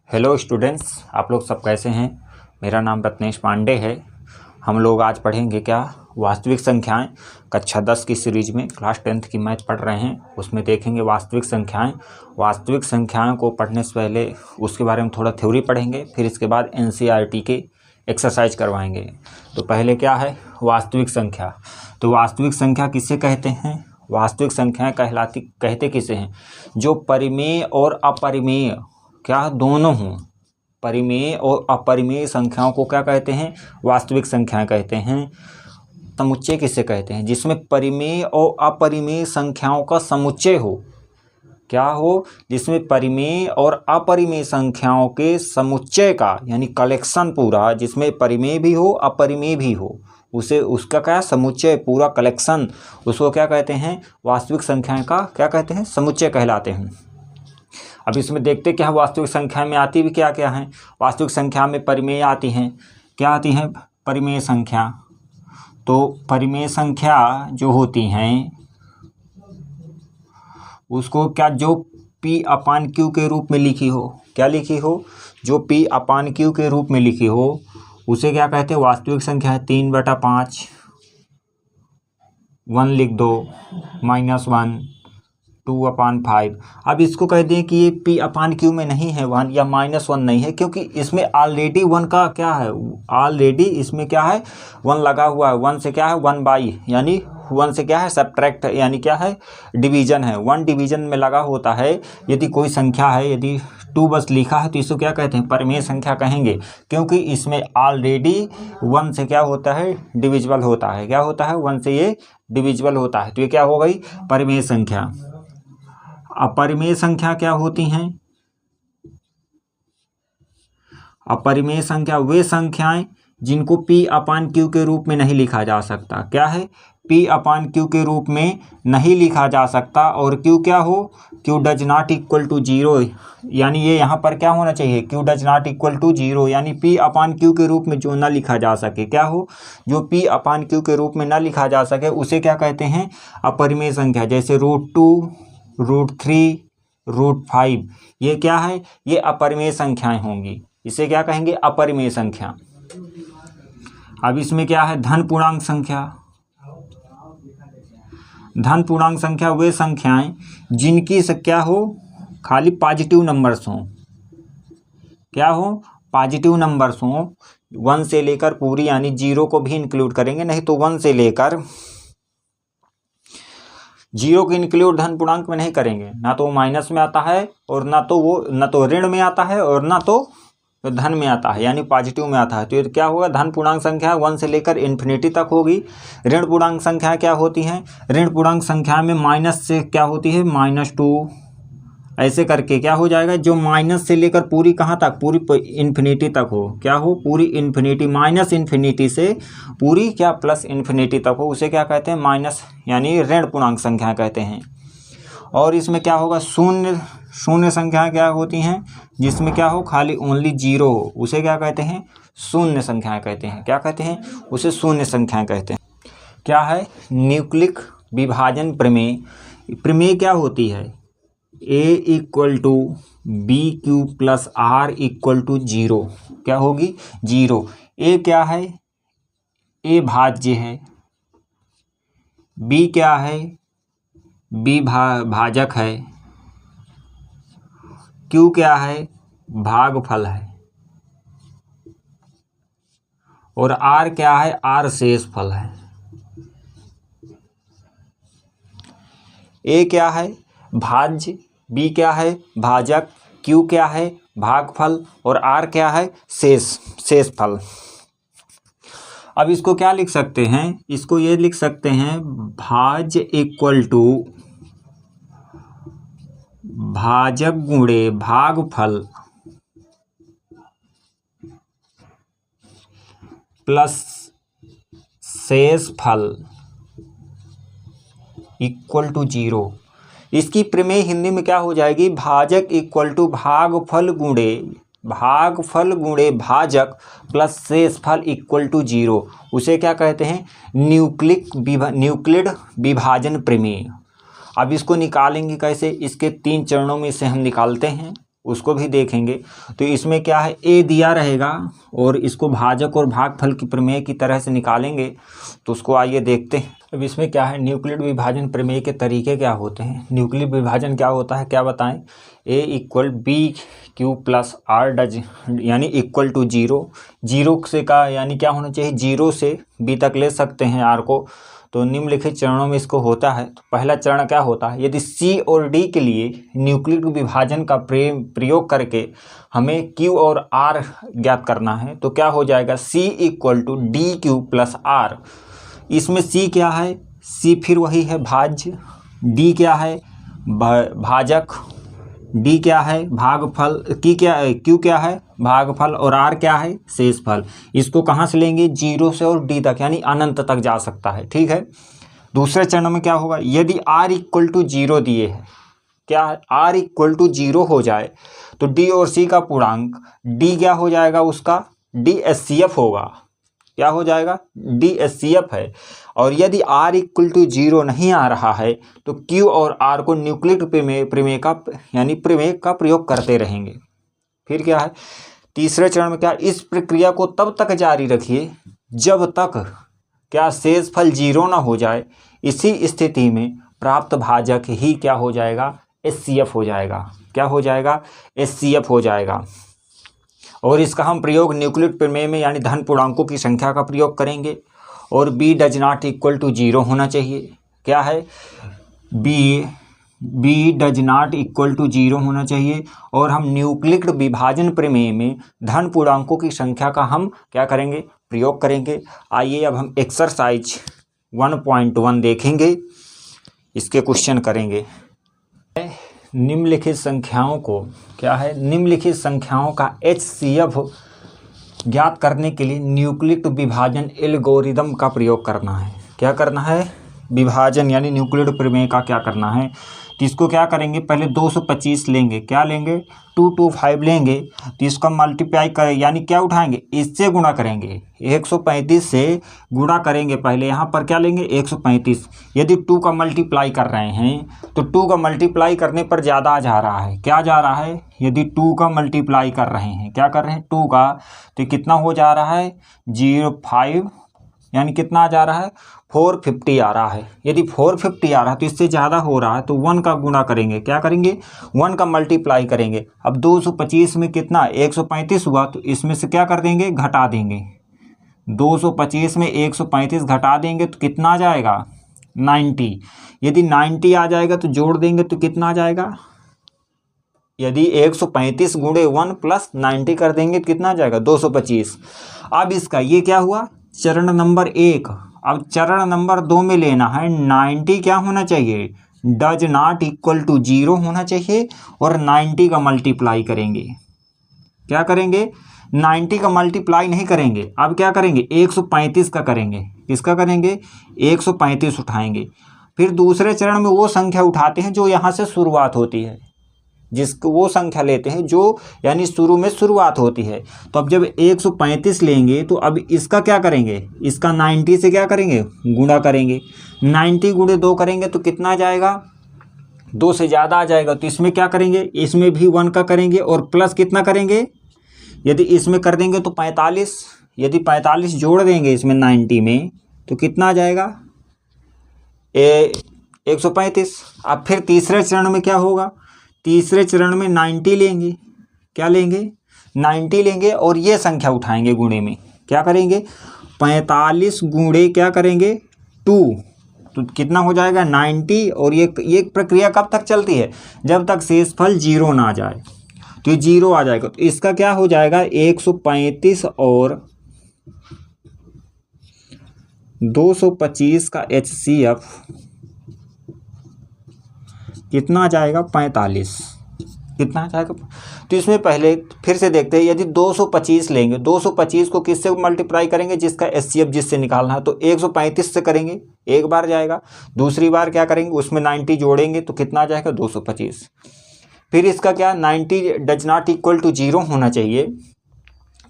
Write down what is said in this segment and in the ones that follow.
Hello students, आप लोग सब कैसे हैं। मेरा नाम रत्नेश पांडे है। हम लोग आज पढ़ेंगे क्या, वास्तविक संख्याएं। कक्षा 10 की सीरीज में क्लास 10th की मैथ पढ़ रहे हैं, उसमें देखेंगे वास्तविक संख्याएं। वास्तविक संख्याओं को पढ़ने से पहले उसके बारे में थोड़ा थ्योरी पढ़ेंगे, फिर इसके बाद NCERT के एक्सरसाइज करवाएंगे। तो पहले क्या है वास्तविक संख्या। तो वास्तविक संख्या किसे कहते हैं? वास्तविक संख्याएं कहते किसे हैं? जो परिमेय और अपरिमेय क्या दोनों हों। परिमेय और अपरिमेय संख्याओं को क्या कहते हैं? वास्तविक संख्याएं कहते हैं। समुच्चय किसे कहते हैं? जिसमें परिमेय और अपरिमेय संख्याओं का समुच्चय हो। क्या हो? जिसमें परिमेय और अपरिमेय संख्याओं के समुच्चय का यानी कलेक्शन पूरा, जिसमें परिमेय भी हो अपरिमेय भी हो, उसे उसका क्या समुच्चय, पूरा कलेक्शन, उसको क्या कहते हैं? वास्तविक संख्याएं का क्या कहते हैं? समुच्चय कहलाते हैं। अब इसमें देखते क्या वास्तविक संख्या में आती भी क्या क्या है। वास्तविक संख्या में परिमेय आती हैं। क्या आती हैं? परिमेय संख्या। तो परिमेय संख्या जो होती हैं उसको क्या, जो P/Q के रूप में लिखी हो, क्या लिखी हो? जो P/Q के रूप में लिखी हो उसे क्या कहते हैं? वास्तविक संख्या है। 3/5 1 लिख दो, -1 2/5। अब इसको कह दें कि ये P/Q में नहीं है 1 या -1 नहीं है, क्योंकि इसमें ऑलरेडी 1 का क्या है, ऑलरेडी इसमें क्या है 1 लगा हुआ है। 1 से क्या है 1/, यानी 1 से क्या है सब्ट्रैक्ट, यानी क्या है डिवीजन है। 1 डिवीजन में लगा होता है। यदि कोई संख्या है, यदि 2 बस लिखा है तो इसको क्या कहते हैं? परिमेय संख्या कहेंगे, क्योंकि इसमें ऑलरेडी 1 से क्या होता है डिविजिबल होता है। क्या होता है? 1 से ये डिविजिबल होता है। तो ये क्या हो गई? परिमेय संख्या। अपरिमेय संख्या क्या होती हैं? अपरिमेय संख्या वे संख्याएं जिनको P/Q के रूप में नहीं लिखा जा सकता। क्या है? P/Q के रूप में नहीं लिखा जा सकता। और Q क्या हो? Q does not equal to 0, यानी ये यहाँ पर क्या होना चाहिए? Q does not equal to 0, यानी P/Q के रूप में जो ना लिखा जा सके। क्या हो? जो P/Q के रूप में ना लिखा जा सके उसे क्या कहते हैं? अपरिमेय संख्या। जैसे √2, √3, √5, ये क्या है? ये अपरिमेय संख्याएं होंगी। इसे क्या कहेंगे? अपरिमेय संख्या। अब इसमें क्या है? धन पूर्णांक संख्या। धन पूर्णांक संख्या वे संख्याएं जिनकी क्या हो, खाली पॉजिटिव नंबर्स हों। क्या हो? पॉजिटिव नंबर्स हों। 1 से लेकर पूरी, यानी 0 को भी इंक्लूड करेंगे, नहीं तो 1 से लेकर 0 को इंक्लूड धन पूर्णांक में नहीं करेंगे। ना तो वो माइनस में आता है और ना तो ऋण में आता है और ना तो धन में आता है, यानी पॉजिटिव में आता है। तो ये क्या होगा? धन पूर्णांक संख्या 1 से लेकर इन्फिनिटी तक होगी। ऋण पूर्णांक संख्या क्या होती हैं? ऋण पूर्णांक संख्या में माइनस से क्या होती है? -2, ऐसे करके क्या हो जाएगा? जो माइनस से लेकर पूरी कहाँ तक? पूरी इन्फिनिटी तक हो। क्या हो? पूरी इन्फिनिटी, माइनस इन्फिनिटी से पूरी क्या प्लस इन्फिनिटी तक हो, उसे क्या कहते हैं? माइनस, यानी ऋण पूर्णांक संख्या कहते हैं। और इसमें क्या होगा? शून्य संख्या क्या होती हैं? जिसमें क्या हो? खाली ओनली 0 हो, उसे क्या कहते हैं? शून्य संख्याएं कहते हैं। क्या कहते हैं? उसे शून्य संख्याएं कहते हैं। क्या है? न्यूक्लिक विभाजन प्रमेय। प्रमेय क्या होती है? A = BQ + R = 0। क्या होगी? 0। A क्या है? A भाज्य है। B क्या है? B भाजक है। Q क्या है? भागफल है। और R क्या है? R शेषफल है। A क्या है? भाज्य, B क्या है? भाजक, Q क्या है? भागफल, और R क्या है? शेषफल। अब इसको क्या लिख सकते हैं? इसको ये लिख सकते हैं भाज्य = भाजक गुणे भागफल प्लस शेषफल = 0। इसकी प्रमेय हिंदी में क्या हो जाएगी? भाजक = भागफल गुणे भाजक प्लस शेषफल = 0। उसे क्या कहते हैं? न्यूक्लिड विभाजन प्रमेय। अब इसको निकालेंगे कैसे? इसके 3 चरणों में से हम निकालते हैं। उसको भी देखेंगे। तो इसमें क्या है, ए दिया रहेगा और इसको भाजक और भागफल की प्रमेय की तरह से निकालेंगे। तो उसको आइए देखते हैं। अब इसमें क्या है, न्यूक्लिड विभाजन प्रमेय के तरीके क्या होते हैं। न्यूक्लिड विभाजन क्या होता है, क्या बताएं। A equal B Q plus R does यानी इक्वल टू जीरो। जीरो से का यानी क्या होना चाहिए, जीरो से बी तक ले सकते हैं आर को। तो निम्नलिखित चरणों में इसको होता है। तो पहला चरण क्या होता है, यदि सी और डी के लिए न्यूक्लिड विभाजन का प्रयोग करके हमें क्यू और आर ज्ञात करना है तो क्या हो जाएगा, C equal to D Q plus R. इसमें सी क्या है, सी फिर वही है भाज्य, डी क्या है भाजक, डी क्या है भागफल, क्यू क्या है भागफल और आर क्या है शेषफल। इसको कहाँ से लेंगे, जीरो से और डी तक यानी अनंत तक जा सकता है। ठीक है। दूसरे चरण में क्या होगा, यदि आर इक्वल टू जीरो दिए है, क्या है आर इक्वल टू जीरो हो जाए तो डी और सी का पूर्णांक डी क्या हो जाएगा, उसका DSCF होगा। क्या हो जाएगा, DSCF है। और यदि आर इक्वल टू जीरो नहीं आ रहा है तो क्यू और आर को न्यूक्लिड प्रमेय का प्रयोग करते रहेंगे। फिर क्या है, तीसरे चरण में क्या, इस प्रक्रिया को तब तक जारी रखिए जब तक क्या शेषफल जीरो ना हो जाए। इसी स्थिति में प्राप्त भाजक ही क्या हो जाएगा, SCF हो जाएगा। क्या हो जाएगा, SCF हो जाएगा। और इसका हम प्रयोग न्यूक्लिड प्रमेय में यानी धन पूर्णांकों की संख्या का प्रयोग करेंगे। और B does not equal to zero होना चाहिए। क्या है, B does not equal to zero होना चाहिए। और हम न्यूक्लिड विभाजन प्रमेय में धन पूर्णांकों की संख्या का हम क्या करेंगे, प्रयोग करेंगे। आइए अब हम एक्सरसाइज 1.1 देखेंगे, इसके क्वेश्चन करेंगे। निम्नलिखित संख्याओं को क्या है, निम्नलिखित संख्याओं का HCF ज्ञात करने के लिए न्यूक्लिड विभाजन एल्गोरिदम का प्रयोग करना है। क्या करना है, विभाजन यानी न्यूक्लिड प्रमेय का क्या करना है। तो इसको क्या करेंगे, पहले 225 लेंगे, क्या लेंगे 225 लेंगे। तो इसका मल्टीप्लाई कर यानी क्या उठाएंगे, इससे गुणा करेंगे, 135 से गुणा करेंगे। पहले यहाँ पर क्या लेंगे 135। यदि 2 का मल्टीप्लाई कर रहे हैं तो 2 का मल्टीप्लाई करने पर ज़्यादा जा रहा है। क्या जा रहा है, यदि 2 का मल्टीप्लाई कर रहे हैं, क्या कर रहे हैं 2 का, तो कितना हो जा रहा है 05 यानी कितना जा रहा है 450 आ रहा है। यदि 450 आ रहा है तो इससे ज़्यादा हो रहा है तो 1 का गुणा करेंगे। क्या करेंगे, 1 का मल्टीप्लाई करेंगे। अब 225 में कितना 135 हुआ तो इसमें से क्या कर देंगे, घटा देंगे। 225 में 135 घटा देंगे तो कितना आ जाएगा 90। यदि 90 आ जाएगा तो जोड़ देंगे तो कितना आ जाएगा, यदि 135 गुणे 1 प्लस 90 कर देंगे तो कितना आ जाएगा 225। अब इसका ये क्या हुआ, चरण नंबर 1। अब चरण नंबर 2 में लेना है 90 क्या होना चाहिए, does not equal to zero होना चाहिए। और 90 का मल्टीप्लाई करेंगे। क्या करेंगे, 90 का मल्टीप्लाई नहीं करेंगे, अब क्या करेंगे 135 का करेंगे। किसका करेंगे, 135 उठाएंगे। फिर दूसरे चरण में वो संख्या उठाते हैं जो यहाँ से शुरुआत होती है, जिसको वो संख्या लेते हैं जो यानी शुरू में शुरुआत होती है। तो अब जब 135 लेंगे तो अब इसका क्या करेंगे, इसका 90 से क्या करेंगे गुणा करेंगे। 90 गुणे 2 करेंगे तो कितना आ जाएगा, 2 से ज़्यादा आ जाएगा। तो इसमें क्या करेंगे, इसमें भी 1 का करेंगे और प्लस कितना करेंगे, यदि इसमें कर देंगे तो 45। यदि 45 जोड़ देंगे इसमें 90 में तो कितना आ जाएगा 135। अब फिर तीसरे चरण में क्या होगा, तीसरे चरण में 90 लेंगे। क्या लेंगे 90 लेंगे और ये संख्या उठाएंगे गुणे में। क्या करेंगे 45 गुणे क्या करेंगे 2 तो कितना हो जाएगा 90। और ये प्रक्रिया कब तक चलती है, जब तक शेषफल जीरो ना आ जाए। तो ये जीरो आ जाएगा तो इसका क्या हो जाएगा 135 और 225 का HCF कितना आ जाएगा 45। कितना आ जाएगा, तो इसमें पहले फिर से देखते हैं। यदि 225 लेंगे, 225 को किससे मल्टीप्लाई करेंगे, जिसका HCF जिससे निकालना है, तो 135 से करेंगे, एक बार जाएगा। दूसरी बार क्या करेंगे, उसमें 90 जोड़ेंगे तो कितना आ जाएगा 225। फिर इसका क्या 90 does not equal to zero होना चाहिए।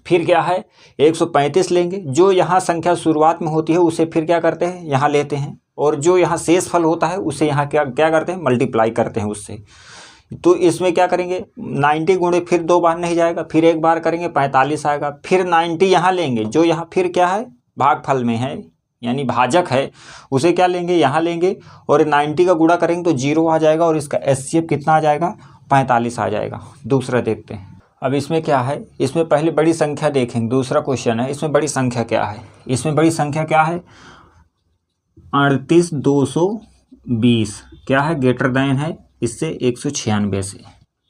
फिर क्या है 135 लेंगे, जो यहाँ संख्या शुरुआत में होती है उसे फिर क्या करते हैं यहाँ लेते हैं, और जो यहाँ शेष फल होता है उसे यहाँ क्या करते हैं मल्टीप्लाई करते हैं उससे। तो इसमें क्या करेंगे 90 गुणे फिर 2 बार नहीं जाएगा, फिर एक बार करेंगे 45 आएगा, फिर 90 यहाँ लेंगे जो यहाँ फिर क्या है भागफल में है यानी भाजक है, उसे क्या लेंगे यहाँ लेंगे और 90 का गुणा करेंगे तो 0 आ जाएगा और इसका HCF कितना आ जाएगा 45 आ जाएगा। दूसरा देखते हैं। अब इसमें क्या है, इसमें पहले बड़ी संख्या देखेंगे। दूसरा क्वेश्चन है, इसमें बड़ी संख्या क्या है, इसमें बड़ी संख्या क्या है 38220 क्या है ग्रेटर देन है इससे 196 से,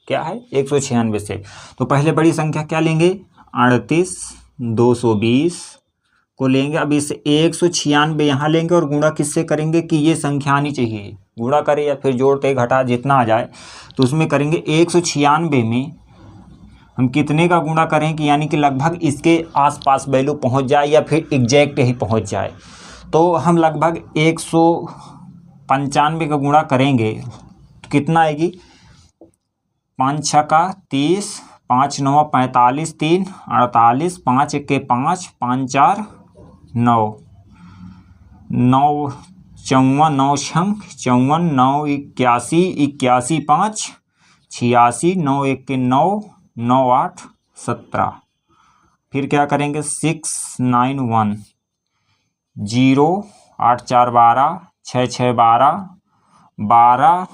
क्या है 196 से। तो पहले बड़ी संख्या क्या लेंगे 38220 को लेंगे। अब इसे 196 यहाँ लेंगे और गुणा किससे करेंगे कि ये संख्या आनी चाहिए, गुणा करें या फिर जोड़ते घटा जितना आ जाए तो उसमें करेंगे 196 में हम कितने का गुणा करें कि यानी कि लगभग इसके आसपास वैल्यू पहुंच जाए या फिर एग्जैक्ट ही पहुंच जाए। तो हम लगभग 195 का गुणा करेंगे तो कितना आएगी 5 6 का 30, 5 9 45, 3 48, 5 1 के 5, 5 4 9, 9 54, 9 6 54, 9 81, 81 5 86, 9 1 के 9, 9 8 17। फिर क्या करेंगे 6 9 1 0 8 4 12 6 6 12 12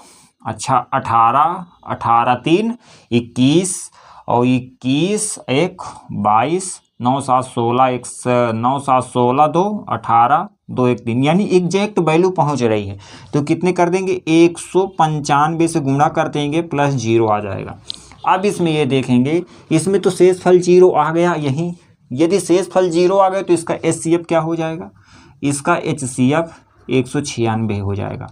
अच्छा 18 18 3 21 और 21 1 22 9 7 16 1 9 7 16 2 18 2 1 3 यानी एग्जैक्ट वैल्यू पहुंच रही है। तो कितने कर देंगे 195 से गुणा कर देंगे प्लस 0 आ जाएगा। अब इसमें ये देखेंगे इसमें तो शेषफल 0 आ गया यहीं, यदि शेषफल 0 आ गया तो इसका HCF क्या हो जाएगा, इसका HCF 196 हो जाएगा।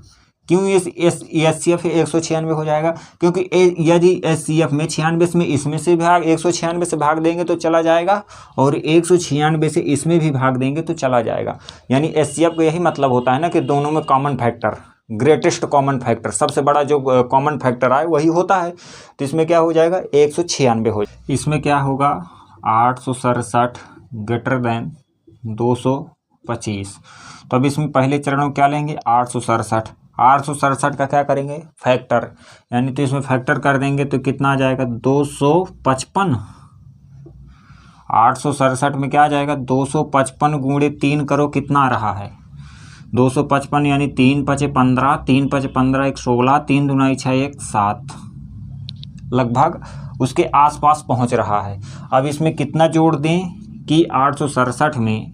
क्यों ये HCF 196 हो जाएगा क्योंकि यदि HCF में 96 में इसमें से भाग 196 से भाग देंगे तो चला जाएगा और 196 से इसमें भी भाग देंगे तो चला जाएगा। यानी HCF का यही मतलब होता है ना कि दोनों में common factor, greatest common factor, सबसे बड़ा जो कॉमन फैक्टर आए वही होता है। तो इसमें क्या हो जाएगा 196 हो, इसमें क्या होगा 867 ग्रेटर देन 225। तो अब इसमें पहले चरण में क्या लेंगे 867 का क्या करेंगे फैक्टर, यानी तो इसमें फैक्टर कर देंगे तो कितना आ जाएगा 255। 867 में क्या आ जाएगा 255 गुणे 3 करो कितना आ रहा है 255 यानी 3 5 15, 3 5 15 1 16, 3 दूना 6 1 7, लगभग उसके आसपास पहुंच रहा है। अब इसमें कितना जोड़ दें कि 867 में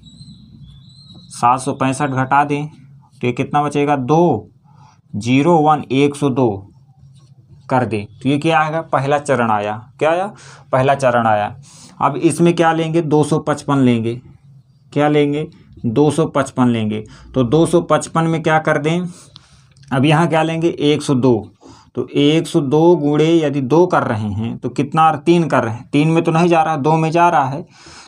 765 घटा दें तो ये कितना बचेगा 2 0 1 102 कर दें तो ये क्या आएगा पहला चरण आया, क्या आया पहला चरण आया। अब इसमें क्या लेंगे 255 लेंगे, क्या लेंगे 255 लेंगे। तो 255 में क्या कर दें, अब यहाँ क्या लेंगे 102, तो 102 गुणे यदि 2 कर रहे हैं तो कितना 3 कर रहे हैं, 3 में तो नहीं जा रहा 2 में जा रहा है।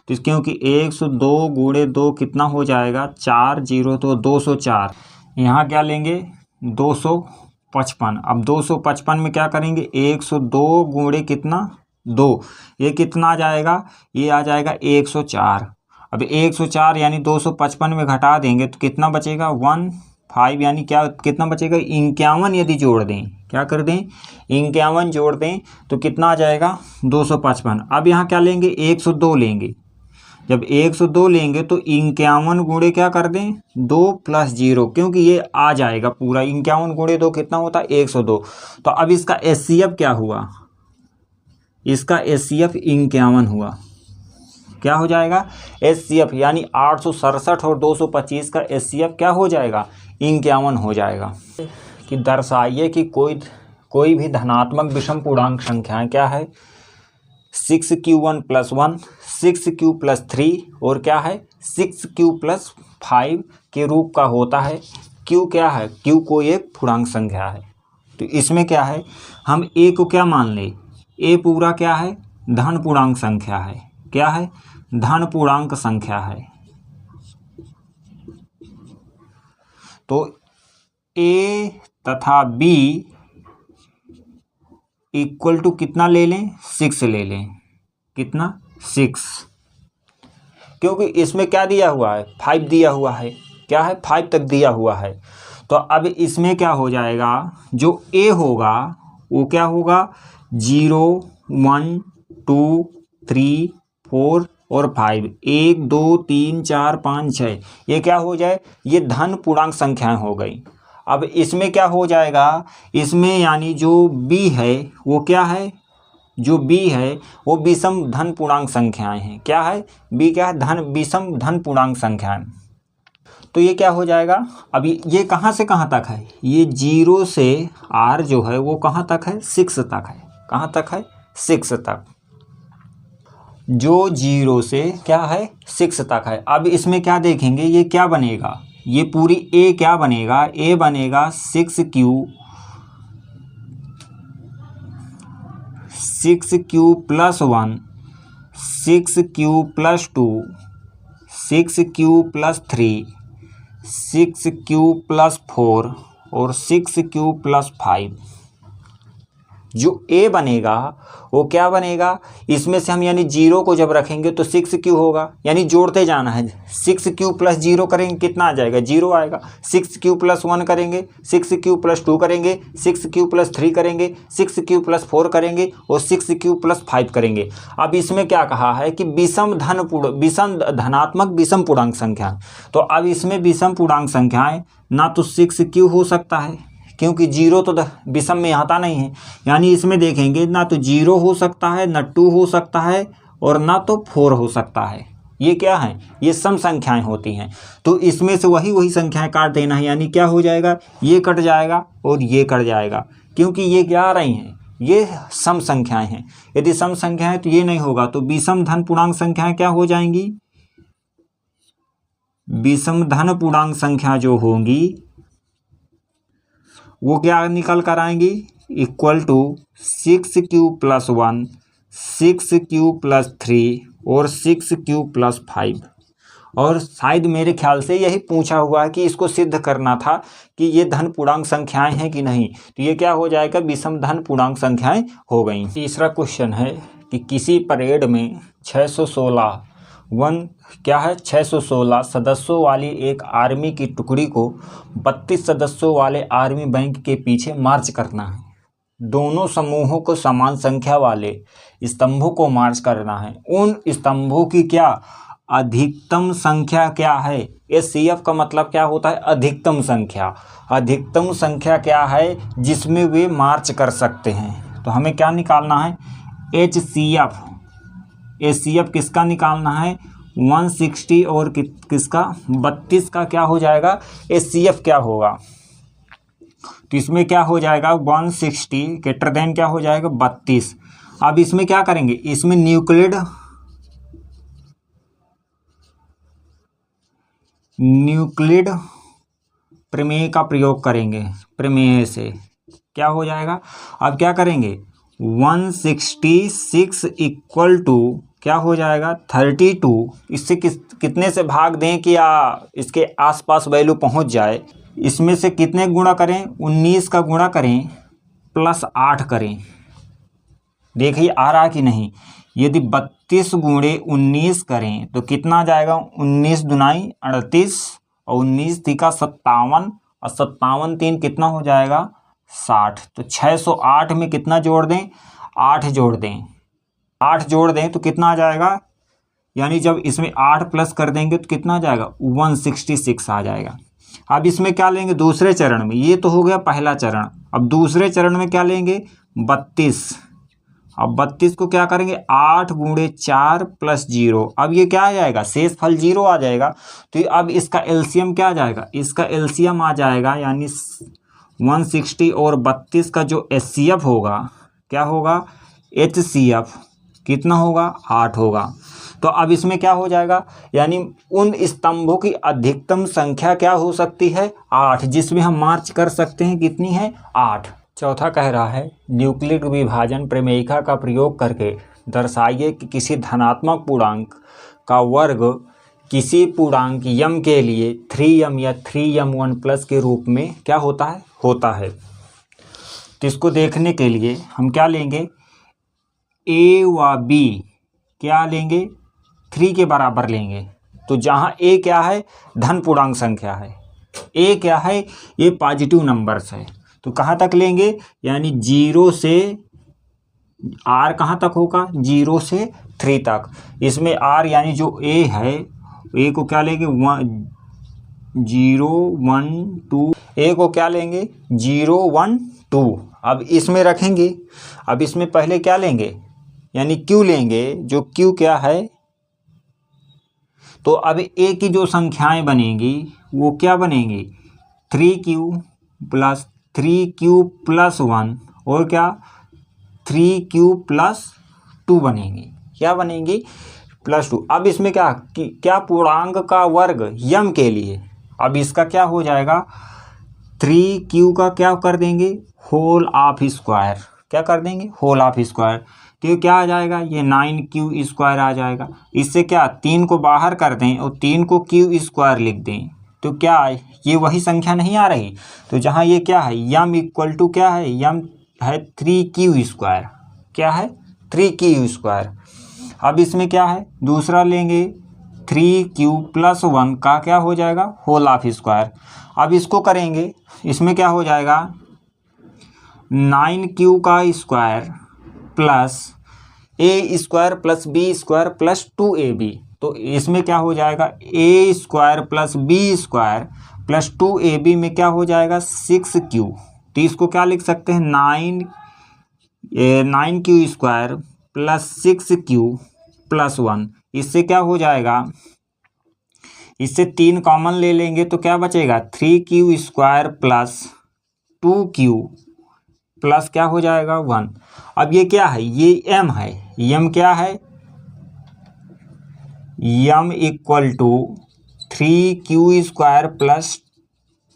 तो क्योंकि 102 गुणे 2 कितना हो जाएगा 4 0 तो 204। यहाँ क्या लेंगे 255। अब 255 में क्या करेंगे 102 गुणे कितना 2, ये कितना आ जाएगा ये आ जाएगा 104। अब 104 यानी 255 में घटा देंगे तो कितना बचेगा 15 यानी क्या कितना बचेगा 51। यदि जोड़ दें क्या कर दें 51 जोड़ दें तो कितना आ जाएगा 255। अब यहाँ क्या लेंगे 102 लेंगे, जब 102 लेंगे तो 51 गुणे क्या कर दें 2 प्लस 0 क्योंकि ये आ जाएगा पूरा 51 गुणे 2 कितना होता है 102। तो अब इसका HCF क्या हुआ, इसका HCF 51 हुआ, क्या हो जाएगा HCF यानी 867 और 225 का HCF क्या हो जाएगा 51 हो जाएगा। कि दर्शाइए कि कोई भी धनात्मक विषम पूर्णांक संख्याएं क्या है 6q1 + 1, 6q + 3 और क्या है 6q + 5 के रूप का होता है। q क्या है, q कोई एक पूर्णांक संख्या है। तो इसमें क्या है हम a को क्या मान ले, a पूरा क्या है धन पूर्णांक संख्या है, क्या है धन पूर्णांक संख्या है। तो a तथा b इक्वल टू कितना ले लें 6 ले लें, कितना 6, क्योंकि इसमें क्या दिया हुआ है 5 दिया हुआ है, क्या है 5 तक दिया हुआ है। तो अब इसमें क्या हो जाएगा जो a होगा वो क्या होगा 0 1 2 3 4 और 5, 1 2 3 4 5 6, ये क्या हो जाए, ये धन पूर्णांक संख्याएं हो गई। अब इसमें क्या हो जाएगा, इसमें यानी जो b है वो क्या है, जो b है वो विषम धन पूर्णांक संख्याएं हैं। क्या है b, क्या है धन, विषम धन पूर्णांक संख्याएं। तो ये क्या हो जाएगा, अभी ये कहाँ से कहाँ तक है, ये 0 से r जो है वो कहाँ तक है 6 तक है। कहाँ तक है 6 तक, जो 0 से क्या है 6 तक है। अब इसमें क्या देखेंगे, ये क्या बनेगा, ये पूरी a क्या बनेगा, a बनेगा 6q plus 1, 6q plus 2, 6q plus 3, 6q plus 4 और 6q प्लस 5। जो a बनेगा वो क्या बनेगा, इसमें से हम यानी 0 को जब रखेंगे तो 6q होगा, यानी जोड़ते जाना है। 6q प्लस 0 करेंगे कितना आ जाएगा, 0 आएगा। 6q प्लस 1 करेंगे, 6q प्लस 2 करेंगे, 6q प्लस 3 करेंगे, 6q प्लस 4 करेंगे और 6q प्लस 5 करेंगे। अब इसमें क्या कहा है कि विषम धनात्मक विषम पूर्णांक संख्या। तो अब इसमें विषम पूर्णांक संख्याएं ना तो 6q हो सकता है, क्योंकि 0 तो विषम में आता नहीं है, यानी इसमें देखेंगे ना तो 0 हो सकता है, ना 2 हो सकता है और ना तो 4 हो सकता है। ये क्या है, ये सम संख्याएं होती हैं। तो इसमें से वही संख्याएं काट देना है, यानी क्या हो जाएगा, ये कट जाएगा और ये कट जाएगा, क्योंकि ये क्या आ रही हैं, ये सम संख्याएं हैं। यदि सम संख्याएं तो ये नहीं होगा, तो विषम धन पूर्णांक संख्याएं क्या हो जाएंगी, विषम धन पूर्णांक संख्या जो होंगी वो क्या निकल कर आएंगी, equal to 6q plus 1, 6q plus 3 और 6q प्लस 5। और शायद मेरे ख्याल से यही पूछा हुआ है कि इसको सिद्ध करना था कि ये धन पूर्णांक संख्याएं हैं कि नहीं, तो ये क्या हो जाएगा, विषम धन पूर्णांक संख्याएं हो गई। तीसरा क्वेश्चन है कि किसी परेड में 616 सदस्यों वाली एक आर्मी की टुकड़ी को 32 सदस्यों वाले आर्मी बैंक के पीछे मार्च करना है। दोनों समूहों को समान संख्या वाले स्तंभों को मार्च करना है। उन स्तंभों की क्या अधिकतम संख्या क्या है। एचसीएफ का मतलब क्या होता है, अधिकतम संख्या। अधिकतम संख्या क्या है जिसमें वे मार्च कर सकते हैं। तो हमें क्या निकालना है, एचसीएफ। एचसीएफ किसका निकालना है, 160 और किसका 32 का क्या हो जाएगा, एचसीएफ क्या होगा। तो इसमें क्या हो जाएगा 160 ग्रेटर देन क्या हो जाएगा 32। अब इसमें क्या करेंगे, इसमें न्यूक्लिड प्रमेय का प्रयोग करेंगे। प्रमेय से क्या हो जाएगा, अब क्या करेंगे 166 इक्वल टू क्या हो जाएगा 32। इससे कितने से भाग दें कि इसके आसपास वैल्यू पहुंच जाए। इसमें से कितने गुणा करें, 19 का गुणा करें प्लस 8 करें। देखिए आ रहा कि नहीं, यदि 32 गुणे 19 करें तो कितना आ जाएगा, 19 दुनाई 38 और 19 तिका 57 और 57 3 कितना हो जाएगा 60। तो 608 में कितना जोड़ दें, 8 जोड़ दें। 8 जोड़ दें तो कितना आ जाएगा, यानी जब इसमें 8 प्लस कर देंगे तो कितना आ जाएगा 166 आ जाएगा। अब इसमें क्या लेंगे दूसरे चरण में, ये तो हो गया पहला चरण। अब दूसरे चरण में क्या लेंगे 32। अब 32 को क्या करेंगे 8 गुणे 4 प्लस 0। अब ये क्या आ जाएगा, शेष फल 0 आ जाएगा। तो अब इसका एलसीएम क्या आ जाएगा, इसका एलसीएम आ जाएगा यानी 160 और 32 का जो एचसीएफ होगा क्या होगा, एचसीएफ कितना होगा 8 होगा। तो अब इसमें क्या हो जाएगा, यानी उन स्तंभों की अधिकतम संख्या क्या हो सकती है 8, जिसमें हम मार्च कर सकते हैं कितनी है 8। चौथा कह रहा है न्यूक्लिड विभाजन प्रमेयिका का प्रयोग करके दर्शाइए कि किसी धनात्मक पूर्णांक का वर्ग किसी पूर्णांक यम के लिए 3m या 3m1 प्लस के रूप में क्या होता है। तो इसको देखने के लिए हम क्या लेंगे, a व b क्या लेंगे 3 के बराबर लेंगे। तो जहाँ a क्या है धन पूर्णांक संख्या है, a क्या है ये पॉजिटिव नंबर्स है, तो कहाँ तक लेंगे, यानी 0 से r कहाँ तक होगा, 0 से 3 तक। इसमें r यानी जो a है, a को क्या लेंगे, 0 1 2, a को क्या लेंगे 0 1 2। अब इसमें रखेंगे, अब इसमें पहले क्या लेंगे, यानी q लेंगे, जो q क्या है, तो अब a की जो संख्याएं बनेंगी वो क्या बनेंगी, 3q प्लस 3q प्लस 1 और क्या 3q प्लस 2 बनेंगी। क्या बनेंगी, प्लस 2। अब इसमें क्या पूर्णांक का वर्ग यम के लिए, अब इसका क्या हो जाएगा, 3q का क्या कर देंगे, होल ऑफ स्क्वायर। क्या कर देंगे, होल ऑफ स्क्वायर। तो ये क्या आ जाएगा, ये 9q स्क्वायर आ जाएगा। इससे क्या 3 को बाहर कर दें और 3 को q स्क्वायर लिख दें, तो क्या ये वही संख्या नहीं आ रही। तो जहाँ ये क्या है, यम इक्वल टू क्या है, यम है 3q स्क्वायर। क्या है, 3q स्क्वायर। अब इसमें क्या है, दूसरा लेंगे 3q प्लस 1 का क्या हो जाएगा, होल ऑफ स्क्वायर। अब इसको करेंगे, इसमें क्या हो जाएगा, 9q का square plus a square plus b square plus 2ab। तो इसमें क्या हो जाएगा, a square plus b square plus 2ab में क्या हो जाएगा, 6q। तो इसको क्या लिख सकते हैं, 9q square plus 6q plus 1। इससे क्या हो जाएगा, इससे 3 कॉमन ले लेंगे तो क्या बचेगा, 3q square plus 2q plus क्या हो जाएगा 1। अब ये क्या है, ये m है, m क्या है, m equal to 3q square plus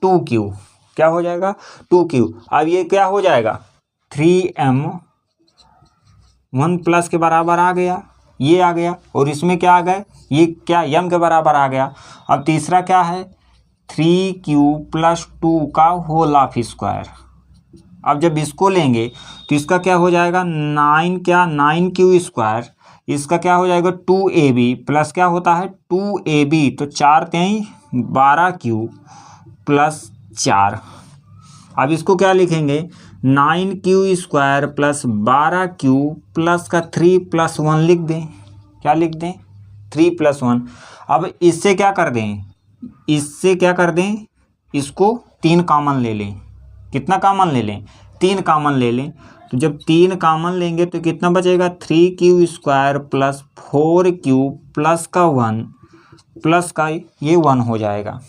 2q। क्या हो जाएगा, 2q। अब ये क्या हो जाएगा, 3m 1 प्लस के बराबर आ गया, ये आ गया, और इसमें क्या आ गया, ये क्या m के बराबर आ गया। अब तीसरा क्या है, 3q प्लस 2 का होल ऑफ स्क्वायर। अब जब इसको लेंगे तो इसका क्या हो जाएगा, 9q स्क्वायर, इसका क्या हो जाएगा 2ab प्लस क्या होता है 2ab, तो 4 3 12q प्लस 4। अब इसको क्या लिखेंगे, 9q square plus 12q plus का 3 प्लस 1 लिख दें। क्या लिख दें, 3 प्लस 1। अब इससे क्या कर दें, इससे क्या कर दें, इसको 3 कॉमन ले लें। कितना कॉमन ले लें, 3 कॉमन ले लें। तो जब 3 कॉमन लेंगे तो कितना बचेगा, 3q square plus 4q plus का 1 प्लस का ये 1 हो जाएगा।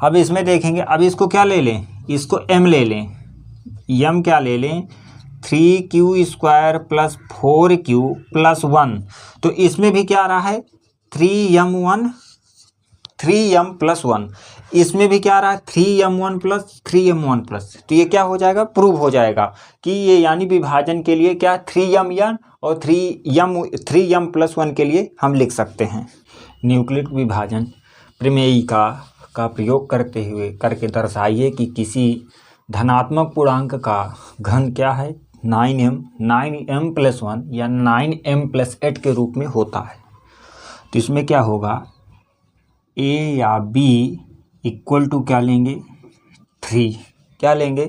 अब इसमें देखेंगे, अब इसको क्या ले लें, इसको m ले लें, m क्या ले लें, 3q square plus 4q plus 1। तो इसमें भी क्या आ रहा है, 3m प्लस 1। इसमें भी क्या आ रहा है, 3m1 प्लस 3m1 प्लस। तो ये क्या हो जाएगा, प्रूव हो जाएगा कि ये यानी विभाजन के लिए क्या 3m और 3m प्लस 1 के लिए हम लिख सकते हैं। न्यूक्लिक विभाजन प्रमेयिका का प्रयोग करके दर्शाइए कि किसी धनात्मक पूर्णांक का घन क्या है, 9m प्लस 1 या 9m प्लस 8 के रूप में होता है। तो इसमें क्या होगा, a या b इक्वल टू क्या लेंगे, 3। क्या लेंगे,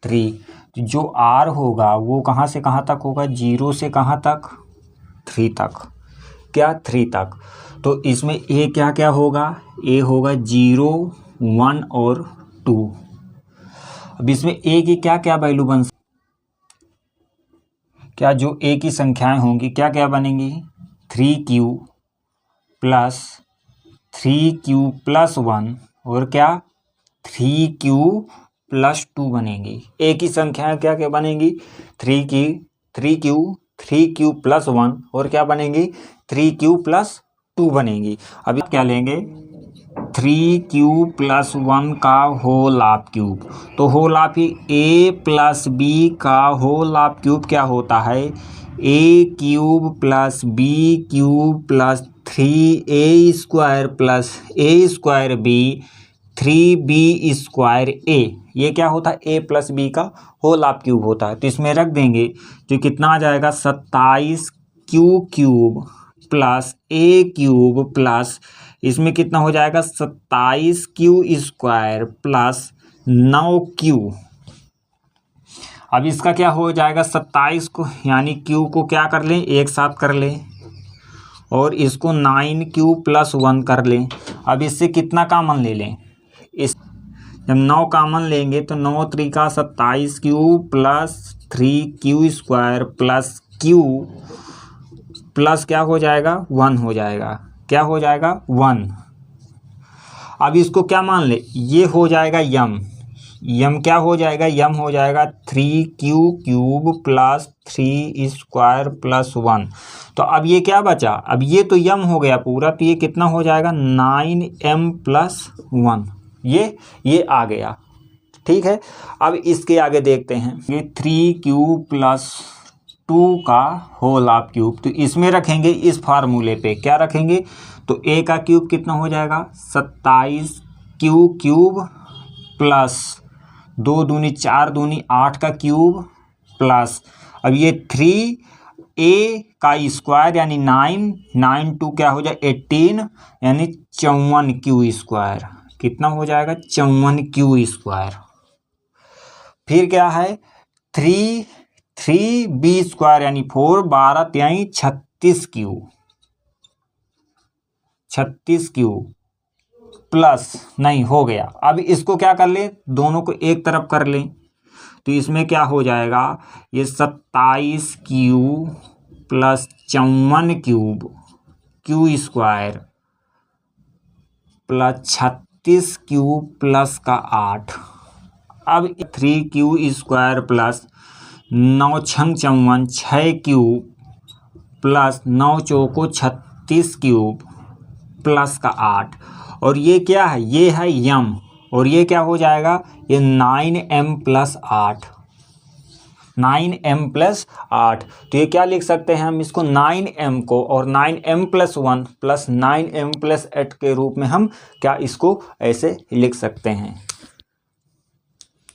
3। जो r होगा वो कहाँ से कहाँ तक होगा, 0 से कहाँ तक, 3 तक। क्या, 3 तक। तो इसमें a क्या क्या होगा, a होगा 0 1 और 2। अब इसमें a की क्या क्या वैल्यू बन सकती, क्या जो a की संख्याएं होंगी क्या क्या बनेंगी, 3q प्लस 3q प्लस 1 और क्या 3q प्लस 2 बनेंगी। a की संख्याएं क्या क्या बनेंगी, 3q प्लस 1 और क्या बनेंगी 3q प्लस 2 बनेंगी। अभी क्या लेंगे, 3q प्लस 1 का होल ऑफ क्यूब। तो whole of a plus b का होल ऑफ क्यूब क्या होता है, a cube plus b cube plus 3a square plus a square b 3b square a। ये क्या होता है, a प्लस b का होल ऑफ क्यूब होता है। तो इसमें रख देंगे जो कितना आ जाएगा, 27q cube plus a cube plus इसमें कितना हो जाएगा, 27q स्क्वायर प्लस 9Q। अब इसका क्या हो जाएगा 27 को, यानी Q को क्या कर लें एक साथ कर लें और इसको 9Q + 1 कर लें। अब इससे कितना कामन ले लें, इस जब 9 कामन लेंगे तो 9 Trika 27Q + 3Q² + Q plus क्या हो जाएगा 1 हो जाएगा। क्या हो जाएगा 1। अब इसको क्या मान ले, ये हो जाएगा यम क्या हो जाएगा, यम हो जाएगा 3Q³ + 3² + 1। तो अब ये क्या बचा, अब ये तो यम हो गया पूरा, तो ये कितना हो जाएगा 9m + 1। ये आ गया। ठीक है, अब इसके आगे देखते हैं, ये 3Q + 2 का होल ऑफ क्यूब, तो इसमें रखेंगे इस फार्मूले पे क्या रखेंगे, तो a का क्यूब कितना हो जाएगा 27Q³ प्लस 2 दूनी 4 दूनी 8 का क्यूब प्लस, अब ये 3a का स्क्वायर यानी 9 2 क्या हो जाए 18 यानी 54Q²। कितना हो जाएगा 54Q²। फिर क्या है 3b² यानी 4 12 त्याई 36Q प्लस नहीं हो गया। अब इसको क्या कर ले, दोनों को एक तरफ कर लें, तो इसमें क्या हो जाएगा ये 27Q + 54Q² + 36Q + 8। अब 3Q² प्लस 9 छंग 54 6Q प्लस 9 चौको 36Q + 8। और ये क्या है, ये है यम, और ये क्या हो जाएगा ये 9m + 8 9m + 8। तो ये क्या लिख सकते हैं हम इसको 9m को और 9m + 1 + 9m + 8 के रूप में हम क्या इसको ऐसे लिख सकते हैं।